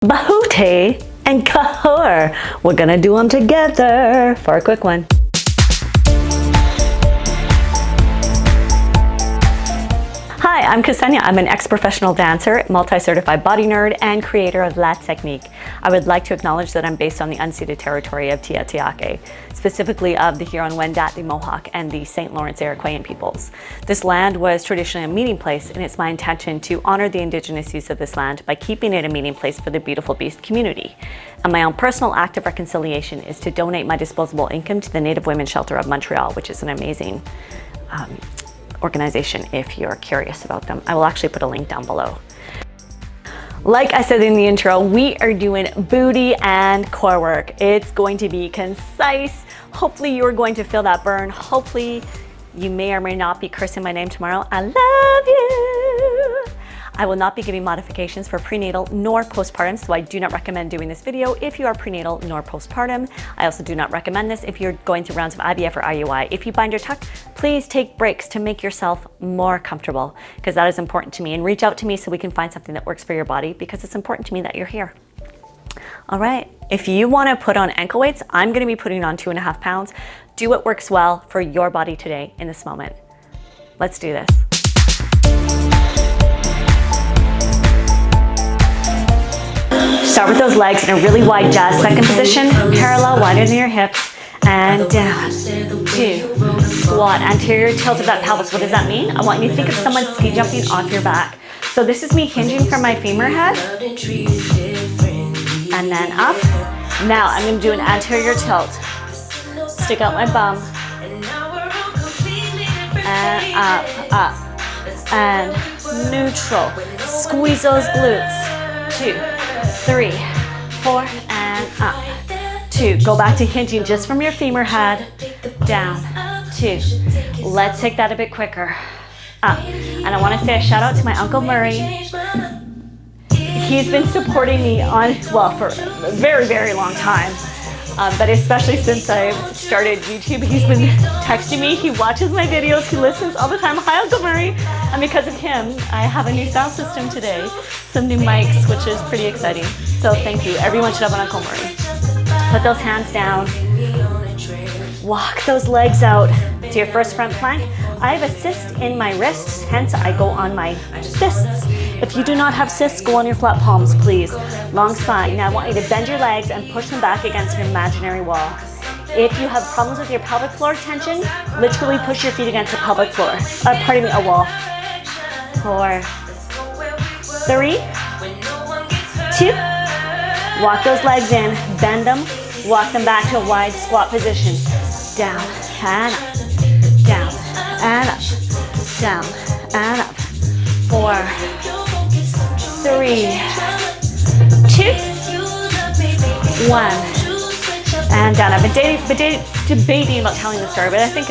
Bahute and Kahor. We're gonna do them together for a quick one. Hi, I'm Ksenia. I'm an ex-professional dancer, multi-certified body nerd, and creator of La Technique. I would like to acknowledge that I'm based on the unceded territory of Tiatiake, specifically of the Huron-Wendat, the Mohawk, and the St. Lawrence Iroquoian peoples. This land was traditionally a meeting place, and it's my intention to honor the indigenous use of this land by keeping it a meeting place for the beautiful beast community. And my own personal act of reconciliation is to donate my disposable income to the Native Women's Shelter of Montreal, which is an amazing organization if you're curious about them. I will actually put a link down below. Like I said in the intro, we are doing booty and core work. It's going to be concise. Hopefully you're going to feel that burn. Hopefully you may or may not be cursing my name tomorrow. I love you. I will not be giving modifications for prenatal nor postpartum, so I do not recommend doing this video if you are prenatal nor postpartum. I also do not recommend this if you're going through rounds of IVF or IUI. If you bind or tuck, please take breaks to make yourself more comfortable, because that is important to me. And reach out to me so we can find something that works for your body, because it's important to me that you're here. All right, if you want to put on ankle weights, I'm going to be putting on 2.5 pounds. Do what works well for your body today in this moment. Let's do this. Start with those legs in a really wide jazz second position, parallel, wider than your hips, and down, 2, squat, anterior tilt of that pelvis. What does that mean? I want you to think of someone ski jumping off your back. So this is me hinging from my femur head, and then up. Now I'm going to do an anterior tilt. Stick out my bum, and up, and neutral. Squeeze those glutes, 2, 3, 4, and up. 2, go back to hinging just from your femur head, down, 2. Let's take that a bit quicker, up. And I want to say a shout out to my Uncle Murray. He's been supporting me on, well, for a very, very long time. But especially since I started YouTube, he's been texting me, he watches my videos, he listens all the time. Hi, Uncle Murray. And because of him, I have a new sound system today, some new mics, which is pretty exciting. So thank you. Everyone should have an Uncle Murray. Put those hands down. Walk those legs out to your first front plank. I have a cyst in my wrists, hence I go on my fists. If you do not have cysts, go on your flat palms, please. Long spine. Now I want you to bend your legs and push them back against your imaginary wall. If you have problems with your pelvic floor tension, literally push your feet against the pelvic floor. Pardon me, a wall. 4, 3, 2. Walk those legs in, bend them, walk them back to a wide squat position. Down and up, down and up, down and up. 4, 3, 2, 1, and down. I've been debating about telling the story, but I think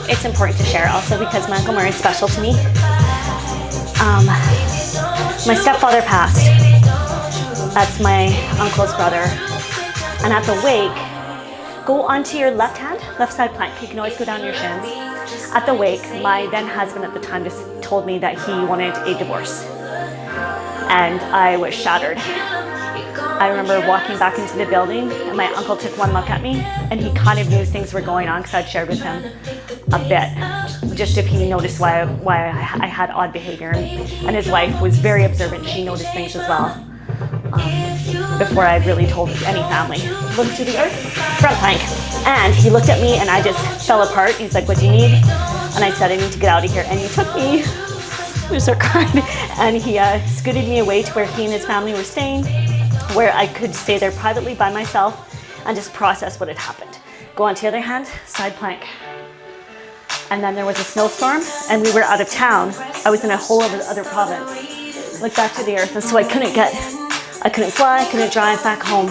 it's important to share also because my Uncle Murray is special to me. My stepfather passed. That's my uncle's brother. And at the wake, go onto your left hand, left side plank. You can always go down your shins. At the wake, my then husband at the time just told me that he wanted a divorce. And I was shattered. I remember walking back into the building and my uncle took one look at me and he kind of knew things were going on because I'd shared with him a bit, just if he noticed why I had odd behavior. And his wife was very observant. She noticed things as well. Before I really told any family. Look to the earth, front plank. And he looked at me and I just fell apart. He's like, what do you need? And I said, I need to get out of here. And he took me, we start crying, and he scooted me away to where he and his family were staying, where I could stay there privately by myself and just process what had happened. Go on to the other hand, side plank. And then there was a snowstorm and we were out of town. I was in a whole other province. Look back to the earth, and so I couldn't fly, I couldn't drive back home.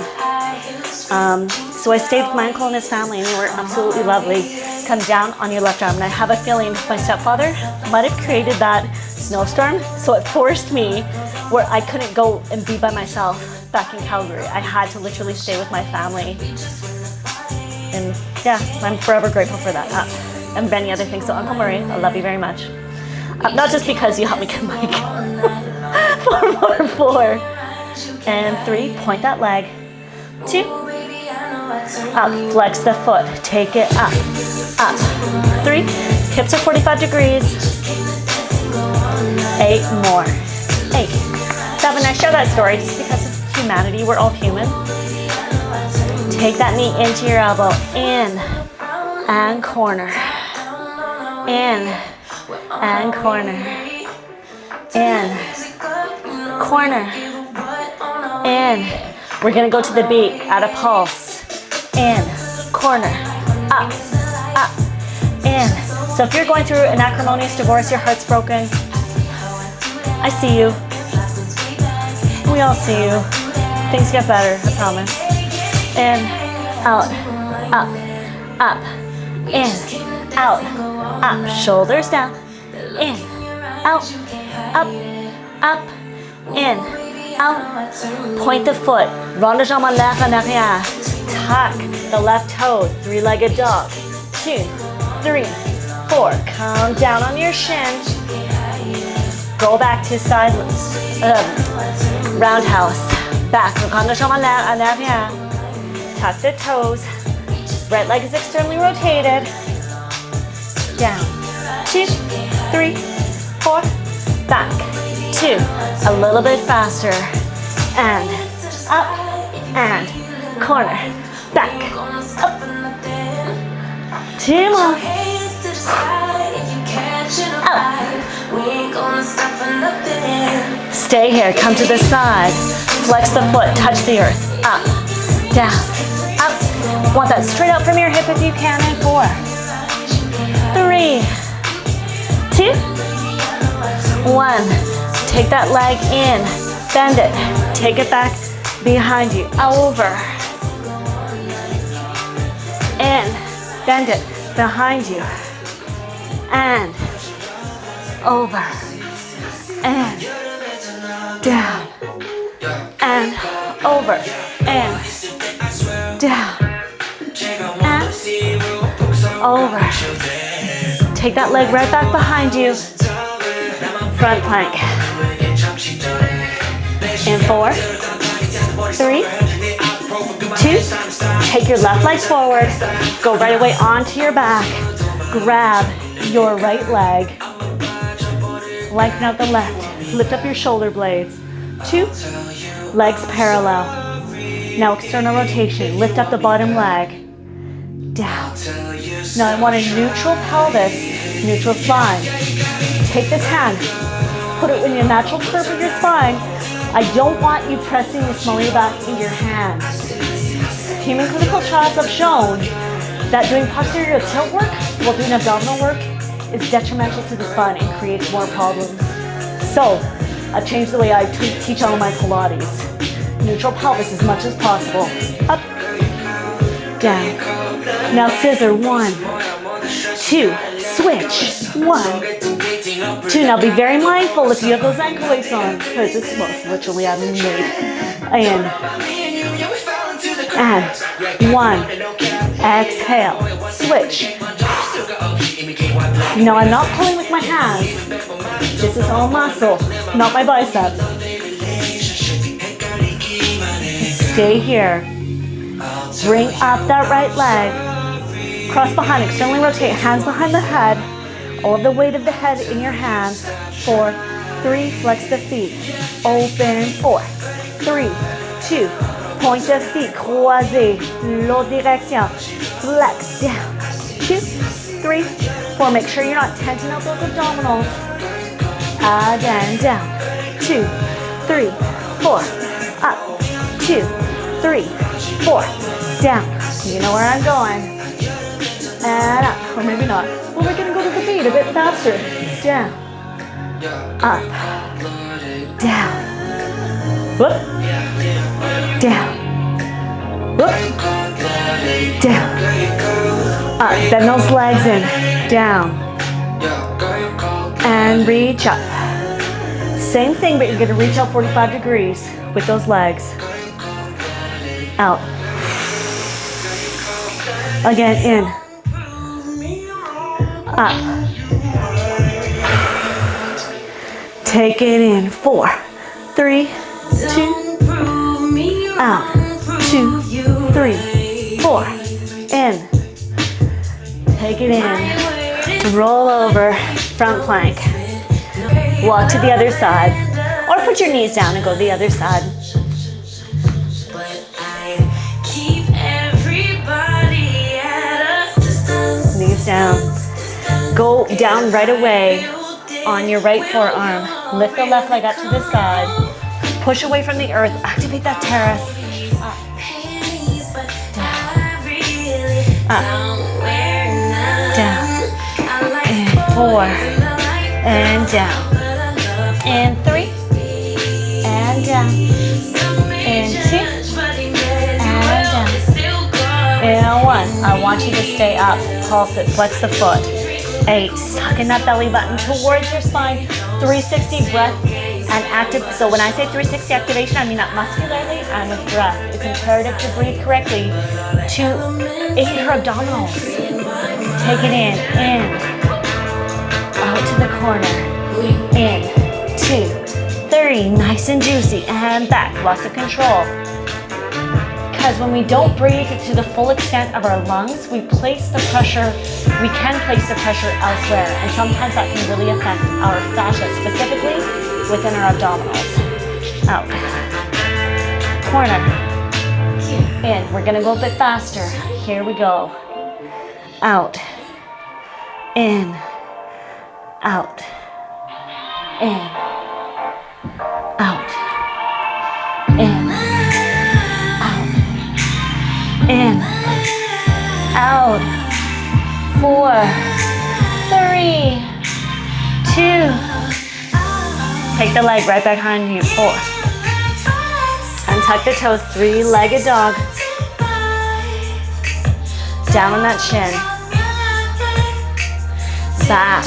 So I stayed with my uncle and his family, and they were absolutely lovely. Come down on your left arm, and I have a feeling my stepfather might have created that snowstorm, so it forced me where I couldn't go and be by myself back in Calgary. I had to literally stay with my family. And yeah, I'm forever grateful for that. And many other things. So Uncle Murray, I love you very much. Not just because you helped me get Mike. Four. And 3, point that leg. 2, up, flex the foot, take it up, up. 3, hips are 45 degrees. 8 more. 8, 7, I share that story just because of humanity, we're all human. Take that knee into your elbow, in and corner, in and corner, in, corner, in. We're gonna go to the beat at a pulse. In, corner, up, up, in. So if you're going through an acrimonious divorce, your heart's broken, I see you. We all see you. Things get better, I promise. In, out, up, up, in, out, up, shoulders down, in, out, up, up, in, out, point the foot, rond de jambe en l'air en arrière, tuck the left toes, 3-legged dog, 2, 3, 4, come down on your shin, go back to side, roundhouse, back, rond de jambe en l'air en arrière, tuck the toes, right leg is externally rotated, down, 2, 3, 4, back, 2, a little bit faster, and up, and corner, back, up, 2 more, up, stay here, come to the side, flex the foot, touch the earth, up, down, up, want that straight out from your hip if you can, and 4, 3, 2, 1, take that leg in, bend it, take it back behind you, over, in, bend it behind you, and over, and down, and over, and down, and over. Take that leg right back behind you, front plank. In 4, 3, 2, take your left leg forward, go right away onto your back, grab your right leg, lengthen out the left, lift up your shoulder blades, 2, legs parallel. Now external rotation, lift up the bottom leg, down. Now I want a neutral pelvis, neutral spine. Take this hand, put it in your natural curve of your spine. I don't want you pressing the small of your back into your hand. Human clinical trials have shown that doing posterior tilt work while doing abdominal work is detrimental to the spine and creates more problems. So I've changed the way I teach all my Pilates. Neutral pelvis as much as possible. Up, down. Now scissor, 1, 2, switch, 1, 2. Now be very mindful if you have those ankle weights on, because it's most literally out of the made. And 1, exhale, switch. Now I'm not pulling with my hands. This is all muscle, not my biceps. Stay here. Bring up that right leg. Cross behind, externally rotate, hands behind the head. All of the weight of the head in your hands. 4, 3, flex the feet. Open, 4, 3, 2, point the feet, croisez, l'autre direction. Flex, down, 2, 3, 4. Make sure you're not tenting out those abdominals. Again, down, 2, 3, 4, up, 2, 3, 4, down. You know where I'm going. And up, or maybe not. Well, we're gonna go to the beat a bit faster. Down, up, down, whoop, down, whoop, down, up. Bend those legs in, down, and reach up. Same thing, but you're gonna reach out 45 degrees with those legs. Out. Again, in. Up. Take it in. 4, 3, 2, out, 2, 3, 4, in, take it in, roll over, front plank, walk to the other side, or put your knees down and go to the other side. Knees down, go down right away on your right forearm, lift the left leg up to the side, push away from the earth, activate that terrace, up, down, and 4, and down, and 3, and down, and 2, and down, and 1. I want you to stay up, pulse it, flex the foot. 8, tucking that belly button towards your spine. 360 breath and active. So when I say 360 activation, I mean that muscularly and with breath. It's imperative to breathe correctly to aid her abdominals. Take it in, out to the corner, in, 2, 3, nice and juicy, and back, loss of control. Because when we don't breathe to the full extent of our lungs, we can place the pressure elsewhere, and sometimes that can really affect our fascia, specifically within our abdominals. Out, corner, in. We're gonna go a bit faster. Here we go. Out, in, out, in, out, in, in, out, 4, 3, 2, take the leg right behind you, 4, untuck the toes, 3-legged dog, down on that shin, back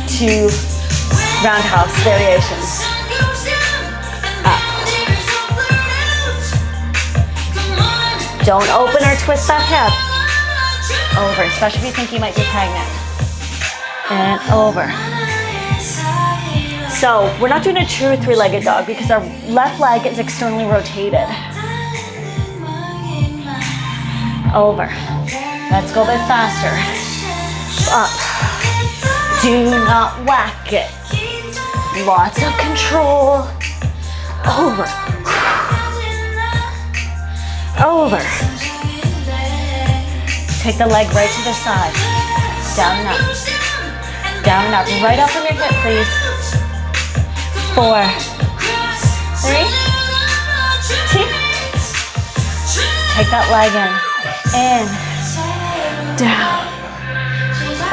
to roundhouse variations, up. Don't open or twist that hip. Over, especially if you think you might be pregnant. And over. So we're not doing a true 3-legged dog because our left leg is externally rotated. Over. Let's go a bit faster. Up. Do not whack it. Lots of control. Over. Over. Take the leg right to the side. Down and up. Down and up. Right up from your hip, please. 4, 3, 2. Take that leg in. Down.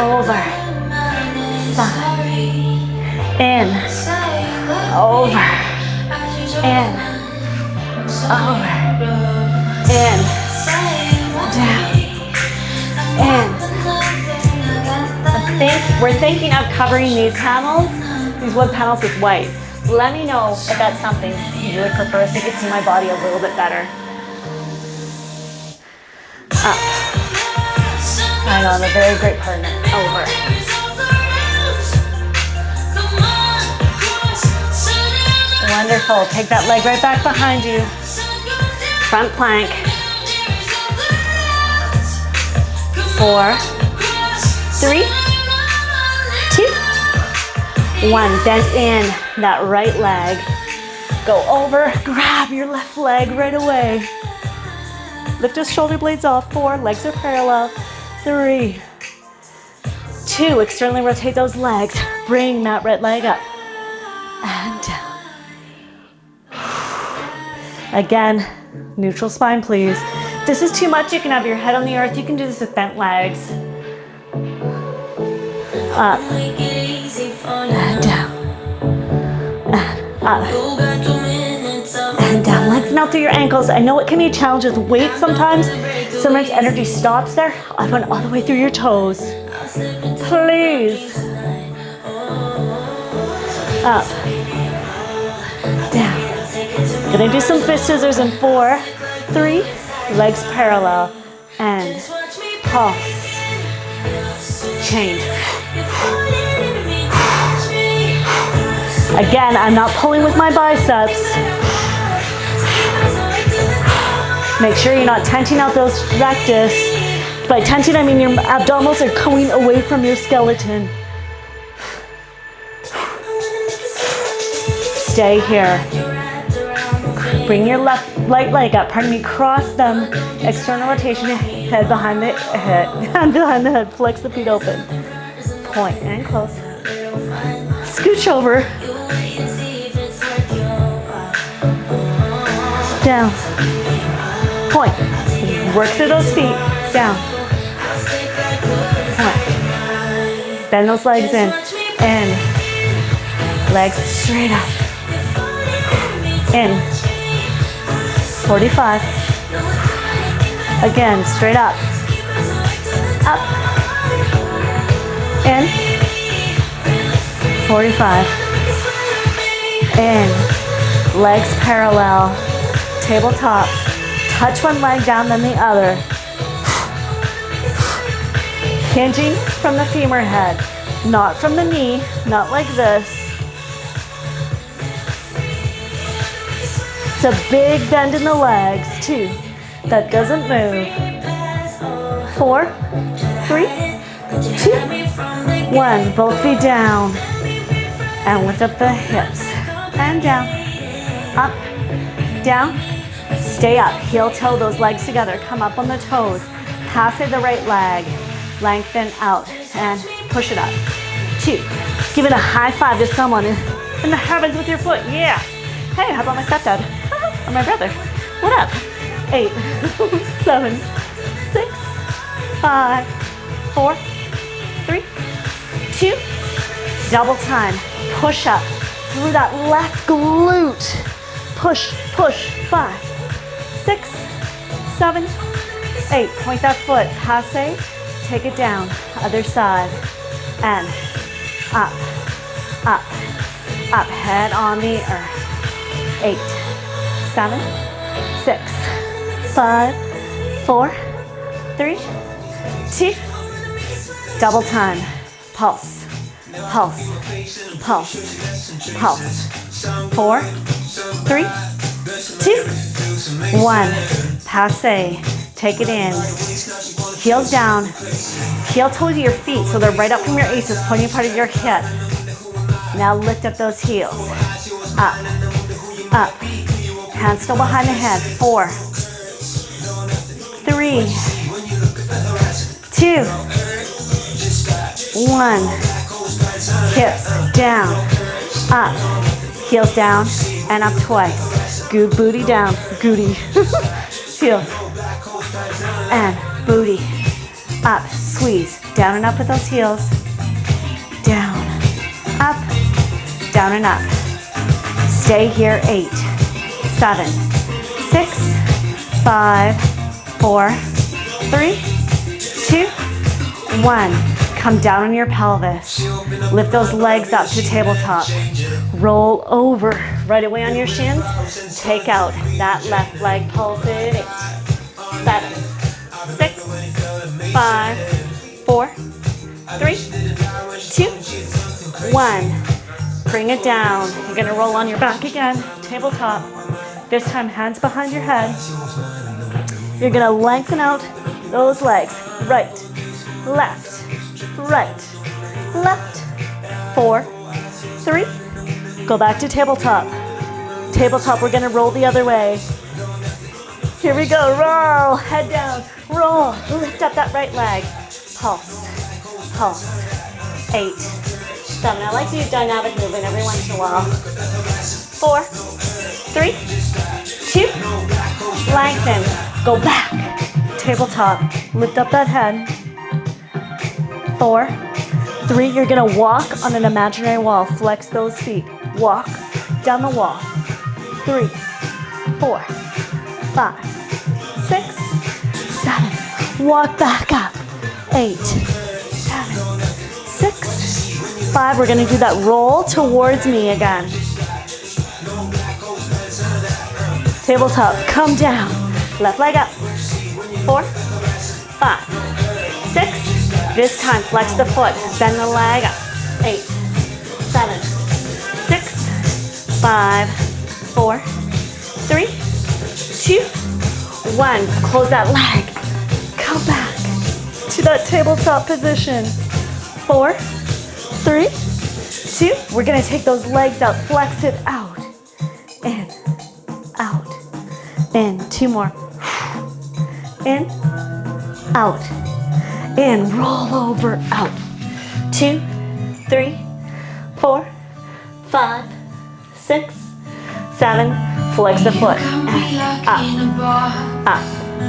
Over. Side. In. Over. In. Over. In, down, in. We're thinking of covering these panels, these wood panels with white. Let me know if that's something you would prefer so you can see my body a little bit better. Up. I know, I'm a very great partner. Over. Wonderful. Take that leg right back behind you. Front plank. 4, 3, 2, 1. Bend in that right leg. Go over, grab your left leg right away. Lift those shoulder blades off. 4, legs are parallel. 3, 2, externally rotate those legs. Bring that right leg up. And down. Again, neutral spine, please. If this is too much, you can have your head on the earth. You can do this with bent legs. Up. And down. And up. And down. Lengthen out through your ankles. I know it can be a challenge with weight sometimes. Sometimes energy stops there. I went all the way through your toes. Please. Up. Down. Gonna do some fist scissors in 4, 3, legs parallel, and pulse. Change. Again, I'm not pulling with my biceps. Make sure you're not tenting out those rectus. By tenting, I mean your abdominals are going away from your skeleton. Stay here. Bring your left right leg up. Pardon me. Cross them. External rotation. Head behind the head. Hand behind the head. Flex the feet open. Point and close. Scooch over. Down. Point. Work through those feet. Down. Point. Bend those legs in. In. Legs straight up. In. 45. Again, straight up. Up. In. 45. In. Legs parallel. Tabletop. Touch one leg down, then the other. Hinging from the femur head, not from the knee, not like this. It's a big bend in the legs, 2. That doesn't move. 4, 3, 2, 1. Both feet down. And lift up the hips. And down. Up. Down. Stay up. Heel toe those legs together. Come up on the toes. Pass the right leg. Lengthen out. And push it up. 2. Give it a high five to someone in the heavens with your foot. Yeah. Hey, how about my stepdad? Or my brother? What up? 8, 7, 6, 5, 4, 3, 2. Double time. Push up through that left glute. Push, push. 5, 6, 7, 8. Point that foot. Passe. Take it down. Other side. And up, up, up. Head on the earth. 8, 7, 6, 5, 4, 3, 2. Double time. Pulse, pulse, pulse, pulse. 4, 3, 2, 1. Passe. Take it in. Heels down. Heel toe to your feet so they're right up from your aces, pointing part of your hip. Now lift up those heels. Up, up. Hands still behind the head. 4, 3, 2, 1. Hips down, up. Heels down and up twice. Good booty down. Goody. Heels. And booty. Up. Squeeze. Down and up with those heels. Down. Up. Down and up. Stay here. 8, 7, 6, 5, 4, 3, 2, 1. Come down on your pelvis. Lift those legs up to tabletop. Roll over. Right away on your shins. Take out that left leg. Pulse it. 8, 7, 6, 5, 4, 3, 2, 1. Bring it down. You're going to roll on your back again. Tabletop. This time, hands behind your head. You're going to lengthen out those legs. Right, left, right, left. 4, 3. Go back to tabletop. Tabletop, we're going to roll the other way. Here we go. Roll. Head down. Roll. Lift up that right leg. Pulse. Pulse. 8, 7. I like to do dynamic movement every once in a while. 4, 3, 2. Lengthen. Go back. Tabletop. Lift up that head. 4, 3. You're going to walk on an imaginary wall. Flex those feet. Walk down the wall. 3, 4, 5, 6, 7. Walk back up. 8, 7, 6, 5. We're going to do that roll towards me again. Tabletop. Come down. Left leg up. 4, 5, 6. This time, flex the foot. Bend the leg up. 8, 7, 6, 5, 4, 3, 2, 1. Close that leg. Come back to that tabletop position. 4, 3, 2. We're gonna take those legs out, flex it out. In, out, in. 2 more. In, out, in. Roll over, out. 2, 3, 4, 5, 6, 7. Flex the foot. And up, up.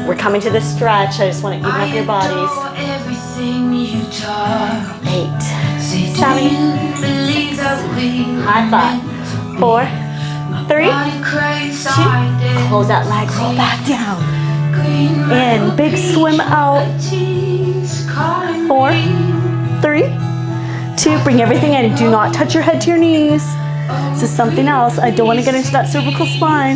We're coming to the stretch. I just want to even up your bodies. 8, 7, 6, high 5, 4, 3, 2. Close that leg. Roll back down. In. Big swim out. 4, 3, 2. Bring everything in. Do not touch your head to your knees. This is something else. I don't want to get into that cervical spine.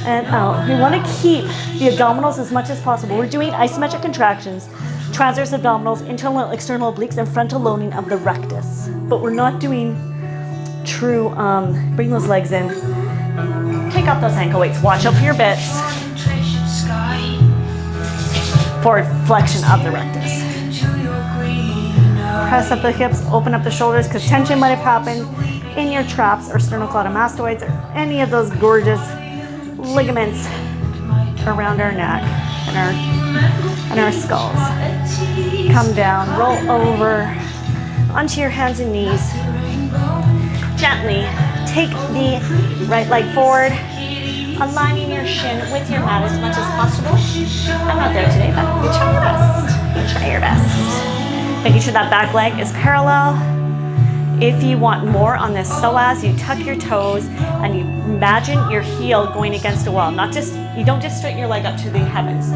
And out. We want to keep the abdominals as much as possible. We're doing isometric contractions, transverse abdominals, internal and external obliques, and frontal loading of the rectus. But we're not doing true, bring those legs in. Take off those ankle weights. Watch out for your bits. Forward flexion of the rectus. Press up the hips, open up the shoulders, because tension might have happened in your traps or sternocleidomastoids or any of those gorgeous ligaments around our neck and our skulls. Come down, roll over onto your hands and knees. Gently take the right leg forward, aligning your shin with your mat as much as possible. I'm not there today, but you try your best. You try your best. Making sure that back leg is parallel. If you want more on this psoas, you tuck your toes and you imagine your heel going against a wall. You don't just straighten your leg up to the heavens.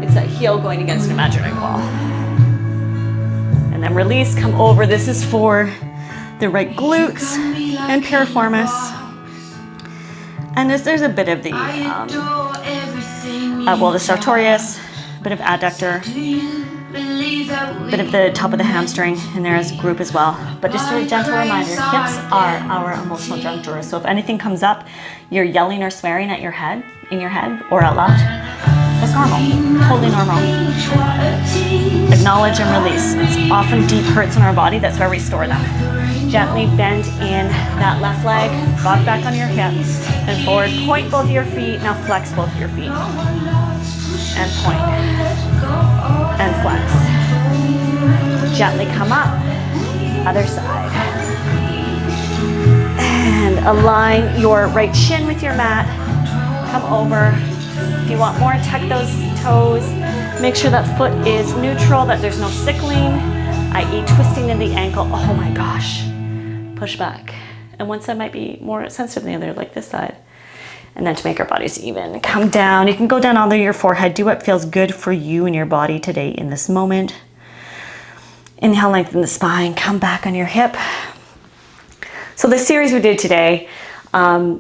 It's a heel going against an imaginary wall. And then release, come over. This is for the right glutes and piriformis. And there's a bit of the, the sartorius, a bit of adductor, bit of the top of the hamstring in there as a group as well. But just a gentle reminder, hips are our emotional junk drawers. So if anything comes up, you're yelling or swearing at your head, in your head or out loud, that's normal, totally normal. Acknowledge and release. It's often deep hurts in our body, that's where we store them. Gently bend in that left leg, rock back on your hips and forward. Point both your feet, now flex both your feet. And point. And flex. Gently come up, other side. And align your right shin with your mat. Come over. If you want more, tuck those toes. Make sure that foot is neutral, that there's no sickling, i.e. twisting in the ankle. Oh my gosh. Push back. And one side might be more sensitive than the other, like this side. And then to make our bodies even, come down. You can go down onto your forehead. Do what feels good for you and your body today in this moment. Inhale, lengthen the spine. Come back on your hip. So the series we did today, I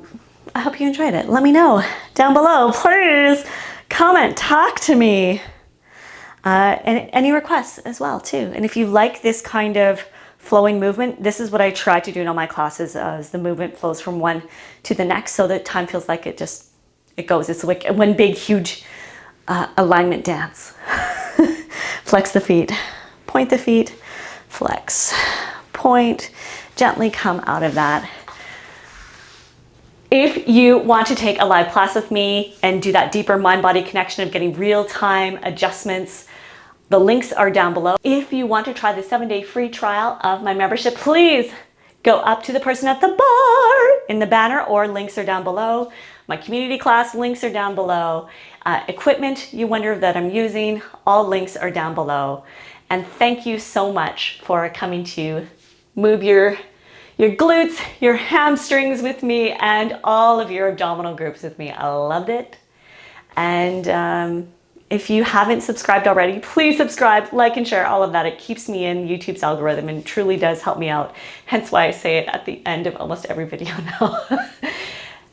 hope you enjoyed it. Let me know down below. Please comment, talk to me. And any requests as well too. And if you like this kind of flowing movement, this is what I try to do in all my classes as the movement flows from one to the next, so that time feels like it goes. It's like one big, huge alignment dance. Flex the feet, point the feet, flex, point, gently come out of that. If you want to take a live class with me and do that deeper mind-body connection of getting real-time adjustments, the links are down below. If you want to try the 7-day free trial of my membership, please go up to the person at the bar in the banner, or links are down below. My community class links are down below. Equipment you wonder that I'm using, all links are down below. And thank you so much for coming to move your glutes, your hamstrings with me, and all of your abdominal groups with me. I loved it. And if you haven't subscribed already, please subscribe, like, and share, all of that. It keeps me in YouTube's algorithm and truly does help me out. Hence why I say it at the end of almost every video now.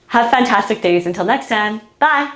Have fantastic days. Until next time, bye.